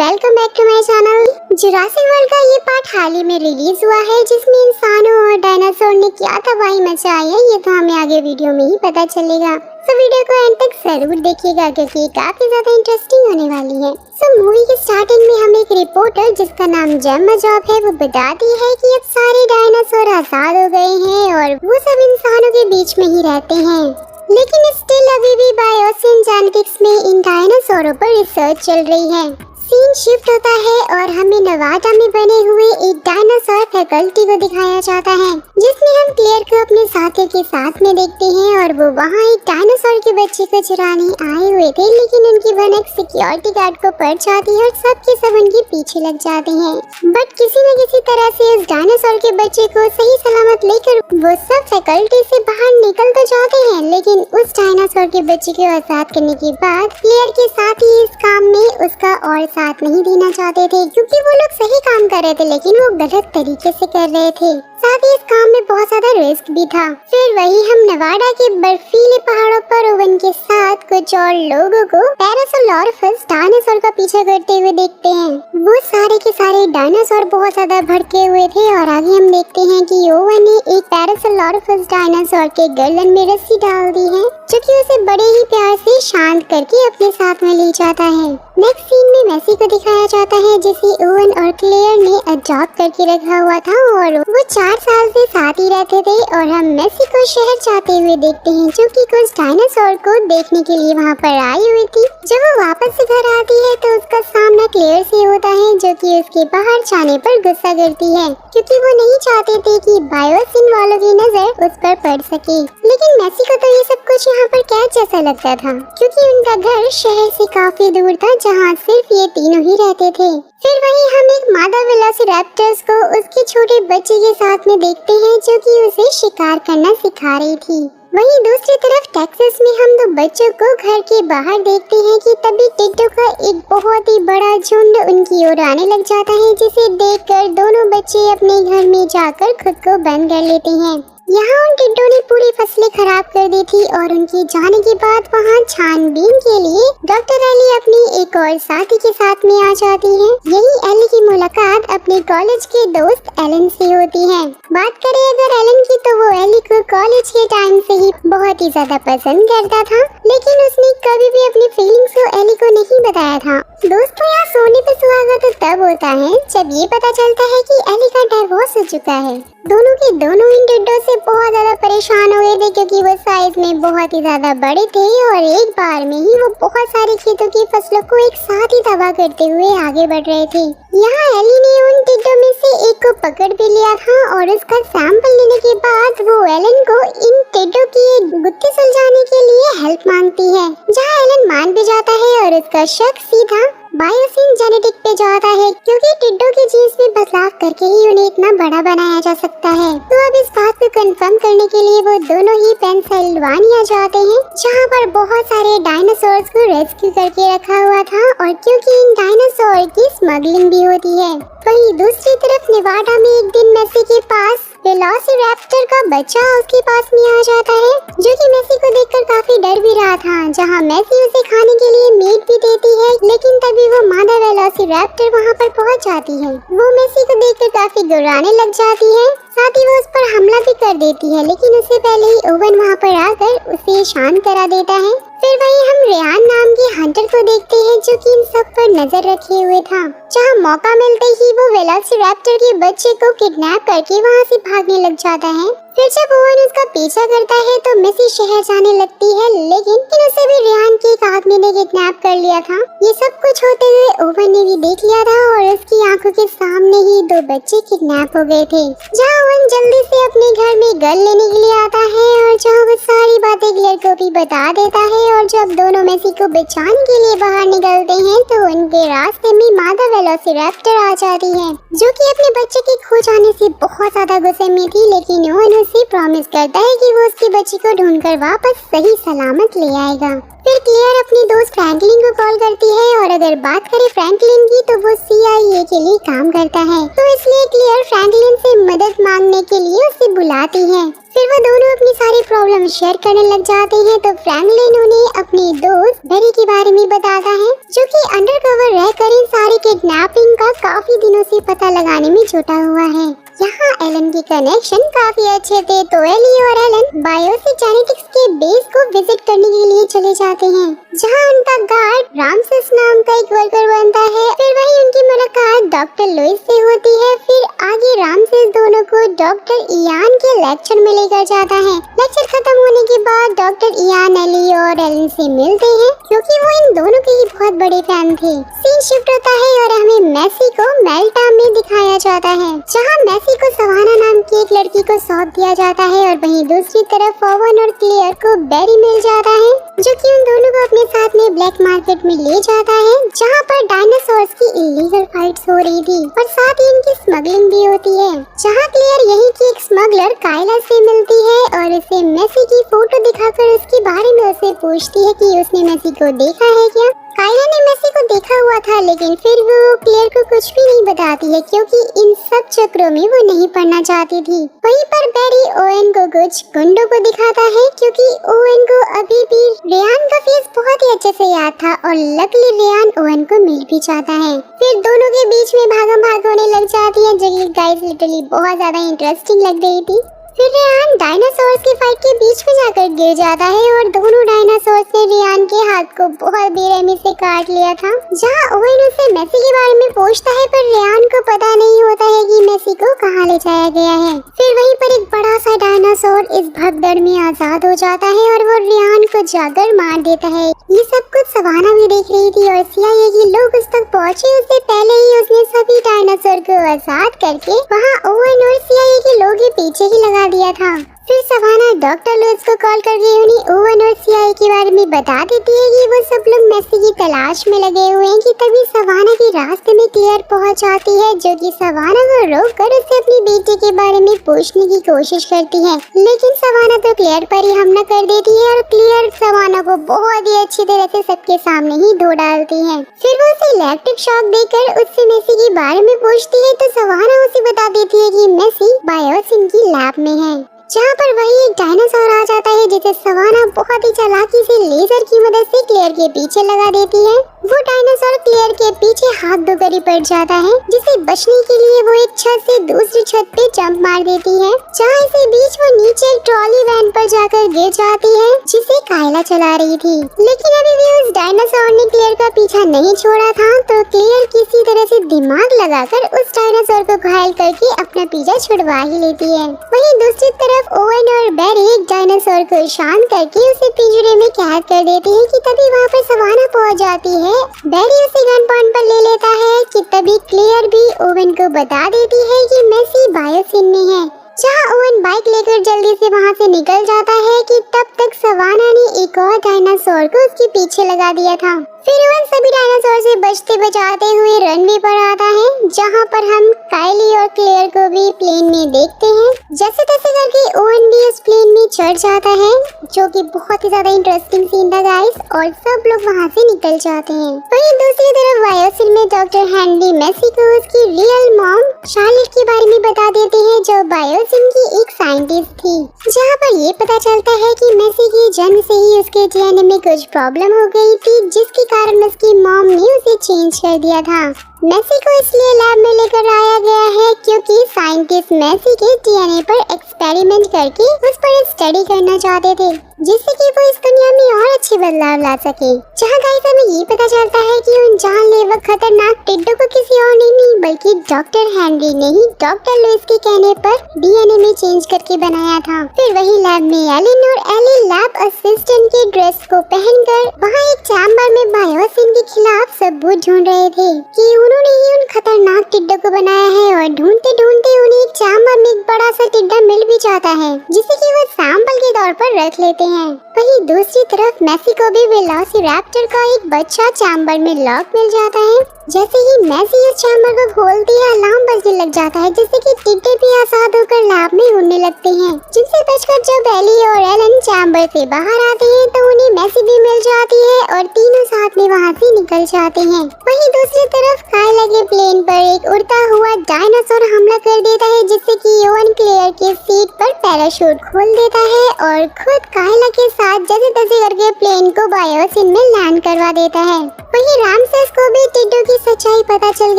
Welcome back to my channel. Jurassic World का ये part हाल ही में रिलीज हुआ है, जिसमें इंसानों और डायनासोर ने क्या तबाही मचाई है ये तो हमें आगे वीडियो में ही पता चलेगा। तो वीडियो को एंड तक जरूर देखिएगा क्योंकि ये काफी ज्यादा इंटरेस्टिंग होने वाली है। मूवी के स्टार्टिंग में हमें एक रिपोर्टर जिसका नाम जेम्मा जॉब है वो बताती है कि अब सारे डायनासोर आजाद हो गए हैं और वो सब इंसानों के बीच में ही रहते हैं, लेकिन स्टिल अभी भी बायोसिन जेनेटिक्स में इन डायनासोरों पर रिसर्च चल रही है। सीन शिफ्ट होता है और हमें नवादा में बने हुए एक डायनासोर फैकल्टी को दिखाया जाता है, जिसमें हम क्लेयर को अपने साथियों के साथ में देखते हैं और वो वहाँ एक डायनासोर के बच्चे को चुराने आए हुए थे, लेकिन उनकी भनक सिक्योरिटी गार्ड को पड़ जाती है और सबके सब उनके पीछे लग जाते हैं। बट किसी न किसी तरह से उस डायनासोर के बच्चे को सही सलामत लेकर वो सब फैकल्टी से बाहर निकल तो जाते हैं, लेकिन उस डायनासोर के बच्चे को आजाद करने के बाद क्लेयर के साथ ही इस काम में उसका और साथ नहीं देना चाहते थे, क्योंकि वो लोग सही काम कर रहे थे लेकिन वो गलत तरीके से कर रहे थे। साथ ही इस काम में बहुत ज्यादा रिस्क भी था। फिर वही हम नवाडा के बर्फीले पहाड़ों पर ओवन के साथ कुछ और लोगों को पैरासोलॉरफस डायनासोर का पीछा करते हुए देखते हैं। वो सारे के सारे डायनासोर बहुत ज्यादा भड़के हुए थे और आगे हम देखते हैं कि ओवन ने एक पैरासोलॉरफस डायनासोर के गर्दन में रस्सी डाल दी है, जो कि उसे बड़े ही प्यार से शांत करके अपने साथ में ले जाता है। नेक्स्ट सीन में मैसी को दिखाया जाता है, जिसे ओवन और क्लेयर ने अडॉप्ट करके रखा हुआ था और वो 4 साल से साथ ही रहते थे। और हम मैसी को शहर जाते हुए देखते हैं, जो कि कुछ डायनासोर को देखने के लिए वहाँ पर आई हुई थी। जब वो वापस से घर आती है तो उसका सामना क्लेयर से होता है, जो कि उसके बाहर जाने पर गुस्सा करती है, क्योंकि वो नहीं चाहते थे कि बायोसिन वालों की नजर उस पर पड़ सके। लेकिन मैसी को तो ये सब कुछ यहाँ पर कैद जैसा लगता था, क्योंकि उनका घर शहर से काफी दूर था जहाँ सिर्फ ये तीनों ही रहते थे। फिर वहीं हम एक मादा वेलोसिरैप्टर्स को उसके छोटे बच्चे के साथ में देखते हैं, जो कि उसे शिकार करना सिखा रही थी। वहीं दूसरी तरफ टेक्सास में हम 2 बच्चों को घर के बाहर देखते हैं कि तभी टिड्डों का एक बहुत ही बड़ा झुंड उनकी ओर आने लग जाता है, जिसे देखकर दोनों बच्चे अपने घर में जाकर खुद को बंद कर लेते हैं। यहाँ उन टिड्डों ने पूरी फसलें खराब कर दी थी और उनके जाने के बाद वहाँ छानबीन के लिए डॉक्टर एली अपनी एक और साथी के साथ में आ जाती है। यही एली की मुलाकात अपने कॉलेज के दोस्त एलन से होती है। बात करें अगर एलन की, तो वो एली को कॉलेज के टाइम से ही बहुत ही ज्यादा पसंद करता था, लेकिन उसने कभी भी अपनी फीलिंग्स को एली को नहीं बताया था। दोस्तों, यहाँ सोने पे सुहागा तो तब होता है जब ये पता चलता है कि एली का डिवोर्स हो चुका है। दोनों के दोनों इन टिड्डों से बहुत ज्यादा परेशान हो गए थे, क्योंकि वो साइज में बहुत ही ज्यादा बड़े थे और एक बार में ही वो बहुत सारे खेतों की फसलों को एक साथ ही तबाह करते हुए आगे बढ़ रहे थे। यहाँ एली ने उन टिड्डों में से एक को पकड़ भी लिया था और उसका सैंपल लेने के बाद वो एलन को इन टिड्डों की गुत्थी सुलझाने के लिए हेल्प मांगती है, जहाँ एलन मान भी जाता है और उसका शक सीधा बायोसिन जेनेटिक पे जाता है, क्योंकि टिड्डों के जीन्स में बदलाव करके ही उन्हें इतना बड़ा बनाया जा सकता है। तो अब इस बात को कंफर्म करने के लिए वो दोनों ही पेंसिल्वानिया जाते हैं, जहाँ पर बहुत सारे डायनासोर्स को रेस्क्यू करके रखा हुआ था, और क्योंकि इन डायनासोर की स्मगलिंग भी होती है। वहीं दूसरी तरफ नेवाडा में एक दिन मैसी के पास वेलोसिरैप्टर का बच्चा उसके पास में आ जाता है, जो कि मैसी को देखकर काफी डर भी रहा था। जहां मैसी उसे खाने के लिए मीट भी देती है, लेकिन तभी वो मादा वेलोसिरैप्टर वहां पर पहुंच जाती है। वो मैसी को देखकर काफी गुर्राने लग जाती है, साथ ही वो उस पर हमला भी कर देती है, लेकिन उससे पहले ही ओवन वहाँ पर आकर उसे शांत करा देता है। फिर वहीं हम रेहान नाम के हंटर को देखते हैं, जो कि इन सब पर नजर रखे हुए था। जहाँ मौका मिलते ही वो वेलोसिरैप्टर के बच्चे को किडनैप करके वहाँ से भागने लग जाता है। फिर जब ओवन उसका पीछा करता है तो मैसी शहर जाने लगती है, लेकिन उसे भी रेहान के एक आदमी ने किडनैप कर लिया था। ये सब कुछ होते हुए ओवन ने भी देख लिया था और उसकी आंखों के सामने ही 2 बच्चे किडनैप हो गए थे। जहाँ ओवन जल्दी से अपने घर में गन लेने के लिए आता है और जहाँ वो सारी बातें क्लेयर को भी बता देता है, और जब दोनों मैसी को बचाने के लिए बाहर निकलते हैं तो उनके रास्ते में मादा वेलोसिरैप्टर आ जाती है, जो कि अपने बच्चे के खो जाने से बहुत ज्यादा गुस्से में थी, लेकिन ओवन उसे प्रॉमिस करता है कि वो उसके बच्चे को ढूंढकर वापस सही सलामत ले आएगा। फिर क्लेयर अपनी दोस्त फ्रैंकलिन को कॉल करती है, और अगर बात करें फ्रैंकलिन की तो वो CIA के लिए काम करता है, तो इसलिए क्लेयर फ्रैंकलिन से मदद मांगने के लिए उसे बुलाती है। फिर वो दोनों अपनी सारी प्रॉब्लम शेयर करने लग जाते हैं। तो फ्रैंकलिन उन्हें अपनी दोस्त बेरी के बारे में बताता है, जो कि अंडरकवर रहकर इन सारी किडनैपिंग का काफी दिनों से पता लगाने में जुटा हुआ है। यहाँ एलन के कनेक्शन काफी अच्छे थे, तो एली और एलन बायोसिक जेनेटिक्स के बेस को विजिट करने के लिए चले जाते हैं, जहाँ उनका गार्ड रामसेस नाम का एक वर्कर बनता है। फिर वही उनकी मुलाकात डॉक्टर लुइस से होती है। फिर आगे रामसेस दोनों को डॉक्टर इयान के लेक्चर में लेकर जाता है। लेक्चर खत्म होने के बाद डॉक्टर इयान एली और एलन से मिलते हैं, क्योंकि वो इन दोनों के ही बहुत बड़े फैन थे। सीन शिफ्ट होता है और हमें मैसी को मेल्टा में दिखाया जाता है, जहाँ मैसी को सवाना नाम की एक लड़की को सौंप दिया जाता है और वहीं दूसरी तरफ ओवन और क्लेयर को बेरी मिल जाता है, जो कि उन दोनों को अपने साथ में ब्लैक मार्केट में ले जाता है, जहाँ पर डायनासोर्स की इलीगल फाइट्स हो रही थी और साथ ही इनकी स्मगलिंग भी होती है। जहाँ क्लेयर यही की एक स्मगलर कायला से मिलती है और उसे मेसी की फोटो दिखाकर उसके बारे में उसे पूछती है कि उसने मेसी को देखा है क्या। कायला ने मेसी को देखा हुआ था, लेकिन फिर वो क्लेयर को कुछ भी नहीं बताती है, क्योंकि इन सब चक्रों में वो नहीं पड़ना चाहती थी। वहीं पर बेरी ओवेन को कुछ गुंडों को दिखाता है, क्योंकि ओवेन को अभी भी रेयान का फेस बहुत ही अच्छे से याद था और लकली रेयान ओवेन को मिल भी जाता है। फिर दोनों के बीच में भागम भाग होने लग जाती है, जो कि गाइस लिटरली बहुत ज्यादा इंटरेस्टिंग लग रही थी। फिर रेयान डायनासोर्स की फाइट के बीच में जाकर गिर जाता है और दोनों डायनासोर्स ने रेयान के हाथ को बहुत बेरहमी से काट लिया था। जहाँ ओवेन उसे मेसी के बारे में पूछता है, पर रेयान को पता नहीं होता है कि मेसी को कहाँ ले जाया गया है। फिर वहीं पर एक बड़ा सा डायनासोर इस भगदड़ में आजाद हो जाता है और वो रेयान को जाकर मार देता है। ये सब कुछ सवाना भी देख रही थी और CIA के लोग उस तक पहुँचे उससे पहले ही उसने सभी डायनासोर को आजाद करके वहाँ ओवेन और CIA के लोग के पीछे ही लगा दिया था। फिर सवाना डॉक्टर लुइस को कॉल करके उन्हें ओवन और CIA के बारे में बता देती है कि वो सब लोग मेसी की तलाश में लगे हुए हैं। कि तभी सवाना के रास्ते में क्लेयर पहुंच जाती है, जो कि सवाना को रोक कर उससे अपनी बेटी के बारे में पूछने की कोशिश करती है, लेकिन सवाना तो क्लेयर पर ही हमला कर देती है और क्लेयर सवाना को बहुत ही अच्छी तरह से सबके सामने ही धो डालती है। फिर वो उसे इलेक्ट्रिक शॉक देकर उससे मेसी के बारे में पूछती है, तो सवाना उसे बता देती है कि मेसी बायोसिन की लैब में है, जहाँ पर वही एक डायनासोर आ जाता है, जिसे सवाना बहुत ही चालाकी से लेजर की मदद से क्लेयर के पीछे लगा देती है। वो डायनासोर क्लेयर के पीछे हाथ धोकर ही पड़ जाता है, जिसे बचने के लिए वो एक छत से दूसरी छत पे जंप मार देती है, जहाँ इसी बीच वो नीचे एक ट्रॉली वैन पर जाकर गिर जाती है, जिसे कायला चला रही थी। लेकिन अभी भी उस डायनासोर ने क्लेयर का पीछा नहीं छोड़ा था, तो क्लेयर किसी तरह से दिमाग लगाकर उस डायनासोर को घायल करके अपना पीछा छुड़वा ही लेती है। वहीं दूसरी तरफ ओवेन और बेरी एक डायनासोर को शांत करके उसे पिंजरे में कैद कर देते हैं। कि तभी वहाँ पर सवाना पहुँच जाती है। बेरी उसे गन पॉइंट पर ले लेता है कि तभी क्लेयर भी ओवेन को बता देती है कि मेसी बायोसिन में है, जहाँ ओवेन बाइक लेकर जल्दी से वहाँ से निकल जाता है। कि तब तक सवाना ने एक और डायनासोर को उसके पीछे लगा दिया था। फिर ओवेन सभी डायनासोर से बचते बचाते हुए रनवे पर आता है, जहाँ पर हम काइली और क्लेयर को भी प्लेन में देखते हैं। जैसे तैसे करके ओवेन भी उस प्लेन में चढ़ जाता है, जो कि बहुत ही ज्यादा इंटरेस्टिंग सीन था गाइस, और सब लोग वहाँ से निकल जाते हैं। वहीं दूसरी तरफ बायोसिन में डॉक्टर हैंडी मेसी को उसकी रियल मॉम शार्लेट के बारे में बता देते हैं, जो बायोसिन की एक साइंटिस्ट थी। जहाँ पर ये पता चलता है कि मेसी की जन्म से ही उसके DNA में कुछ प्रॉब्लम हो गई थी, जिसके कारण उसकी मॉम ने उसे चेंज कर दिया था। मेसी को इसलिए लैब में लेकर आया गया है, क्योंकि साइंटिस्ट मेसी के DNA पर एक्सपेरिमेंट करके उस पर स्टडी करना चाहते थे, जिससे कि वो इस दुनिया में और अच्छे बदलाव ला सके। जहाँ गाइस हमें ये पता चलता है कि उन जानलेवा खतरनाक टिड्डों को किसी और ने नहीं बल्कि डॉक्टर हेनरी ने ही डॉक्टर लुइस के कहने पर DNA में चेंज करके बनाया था। फिर वही लैब में एलिन और एली लैब असिस्टेंट की ड्रेस को पहनकर वहाँ एक चैम्बर में बायोसिन के खिलाफ सबूत ढूंढ रहे थे कि उन्होंने ही उन खतरनाक टिड्डों को बनाया है। और ढूंढते ढूंढते उन्हें एक चैम्बर में एक बड़ा सा टिड्डा मिल भी जाता है, जिसे कि वो सैंपल के तौर पर रख लेते हैं। वहीं दूसरी तरफ मेसी को भी वेलोसिरैप्टर का एक बच्चा चैम्बर में लॉक मिल जाता है। जैसे ही मेसी इस चैम्बर को खोलती है, अलार्म बजने लग जाता है, जिससे कि टिड्डे भी आजाद होकर लैब में उड़ने सकते हैं, जिनसे बचकर जब एली और एलन चैम्बर से बाहर आते हैं तो उन्हें मैसी भी मिल जाती है और तीनों साथ में वहाँ से निकल जाते हैं। वहीं दूसरी तरफ कायला के प्लेन पर एक उड़ता हुआ डायनासोर हमला कर देता है, जिससे कि ओवन क्लेयर के सीट पर पैराशूट खोल देता है और खुद कायला के साथ जैसे तैसे करके प्लेन को बायोसिन में लैंड करवा देता है। वहीं रामसेस को भी टिड्डो की सच्चाई पता चल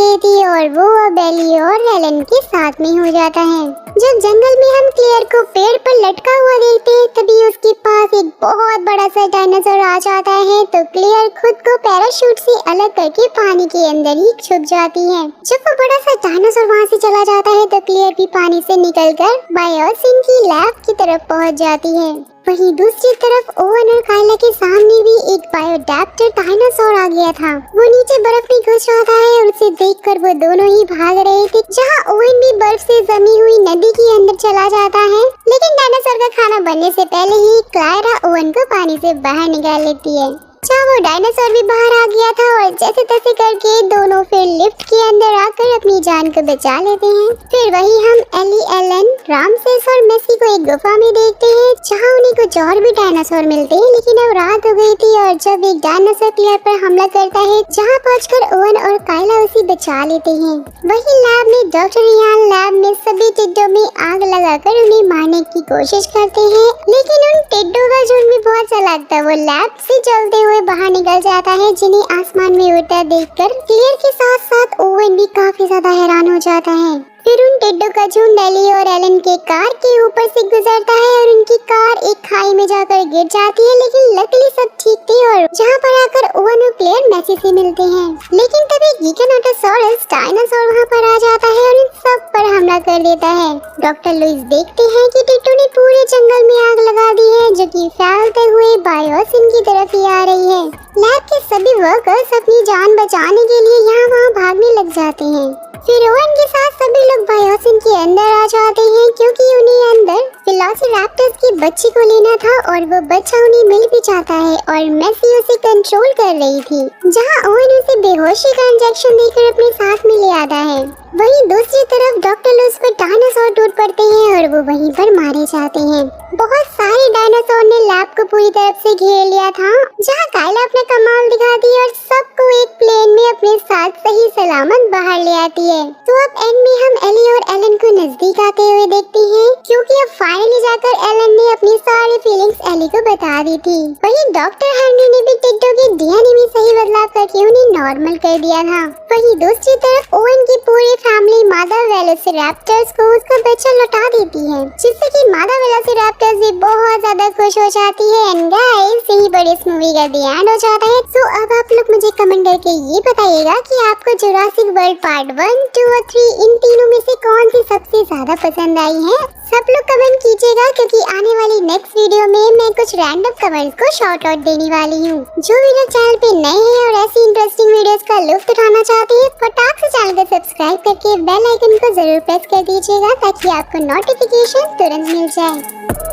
गई थी और वो अब एली और एलन के साथ में हो जाता है। जब जंगल में हम क्लेयर को पेड़ पर लटका हुआ देखते हैं तभी उसके पास एक बहुत बड़ा सा डायनासोर आ जाता है, तो क्लेयर खुद को पैराशूट से अलग करके पानी के अंदर ही छुप जाती है। जब वो बड़ा सा डायनासोर वहाँ से चला जाता है तो क्लेयर भी पानी से निकलकर बायोसिन की लैब की तरफ पहुँच जाती है। वहीं दूसरी तरफ ओवन और कायला के सामने भी एक बायोडैप्टर डायनासोर आ गया था। वो नीचे बर्फ में घुस जाता है और उसे देखकर वो दोनों ही भाग रहे थे, जहां ओवन भी बर्फ से जमी हुई नदी के अंदर चला जाता है। लेकिन डायनासोर का खाना बनने से पहले ही क्लारा ओवन को पानी से बाहर निकाल लेती है। जहाँ वो डायनासोर भी बाहर आ गया था और जैसे तैसे करके दोनों फिर लिफ्ट के अंदर आकर अपनी जान को बचा लेते हैं। फिर वही हम एली, एलन, रामसेस और मेसी को एक गुफा में देखते हैं, जहाँ उन्हें कुछ और भी डायनासोर मिलते हैं। लेकिन अब रात हो गई थी और जब एक डायनासोर क्लेयर पर हमला करता है, जहाँ पहुंचकर ओवन और कायला उसे बचा लेते हैं। वही लैब में डॉक्टर रियान लैब में सभी टिड्डों में आग लगाकर उन्हें मारने की कोशिश करते हैं, लेकिन उन टिड्डों का झुंड भी बहुत चालाक था। वो लैब से चलते हुए बाहर निकल जाता है, जिन्हें आसमान में उड़ता देखकर क्लेयर के साथ साथ ओवन भी काफी ज्यादा हैरान हो जाता है। फिर उन टिड्डों का झुंड एली और एलन के कार के ऊपर से गुजरता है और उनकी कार एक खाई में जाकर गिर जाती है, लेकिन लकीली सब ठीक थे और जहाँ पर आकर ओवन और क्लेयर मैसी से मिलते हैं। लेकिन तभी गिगानोटोसॉरस डायनासोर वहाँ पर आ जाता है और इन सब पर हमला कर देता है। डॉक्टर लुईस देखते हैं कि टिड्डो ने पूरे जंगल में आग लगा दी है, जो कि फैलते हुए बायोसिन की तरफ ही आ रही है। लैब के सभी वर्कर्स अपनी जान बचाने के लिए यहाँ वहाँ भागने लग जाते हैं। फिर ओवन के साथ सभी लोग बायोसिन के अंदर आ जाते हैं, क्योंकि उन्हें अंदर वेलोसिरैप्टर्स की बच्ची को लेना था और वो बच्चा उन्हें मिल भी जाता है और मेसी उसे कंट्रोल कर रही थी, जहां ओवन उसे बेहोशी का इंजेक्शन देकर अपने साथ में ले आता है। वहीं दूसरी तरफ डॉक्टर लुईस पर डायनासोर टूट पड़ते हैं और वो वहीं पर मारे जाते हैं। बहुत सारे डायनासोर ने लैब को पूरी तरफ से घेर लिया था, जहां कायला अपना कमाल दिखाती है और सबको एक प्लेन में अपने साथ सही सलामत बाहर ले आती है। तो अब एंड में हम एली और एलन को नजदीक आते हुए देखते हैं, क्योंकि अब फाइनली जाकर एलन ने अपनी सारी फीलिंग्स एली को बता दी थी। वहीं डॉक्टर हेनरी ने भी टिड्डो के डीएनए में सही बदलाव करके उन्हें नॉर्मल कर दिया था। वहीं दूसरी तरफ ओवन की पूरी फैमिली मादा वेलोसिरैप्टर्स को उसका बच्चा लौटा देती है, जिससे कि मादा वेलोसिरैप्टर्स भी बहुत ज्यादा खुश हो जाती है। एंड गाइस, यही पर इस मूवी का द एंड हो जाता है। तो अब आप लोग मुझे कमेंट करके ये बताइएगा कि आपको जुरासिक वर्ल्ड पार्ट 1, 2 और 3 इन तीनों में से कौन सी सबसे ज्यादा पसंद आई है। सब लोग कमेंट कीजिएगा, क्योंकि आने वाली नेक्स्ट वीडियो में मैं कुछ रैंडम कमेंट्स को शॉर्ट आउट देने वाली हूँ। जो भी लोग चैनल पे नए हैं और ऐसी इंटरेस्टिंग वीडियोस का लुत्फ उठाना चाहते हैं, फटाक से चैनल को सब्सक्राइब करके बेल आइकन को जरूर प्रेस कर दीजिएगा, ताकि आपको नोटिफिकेशन तुरंत मिल जाए।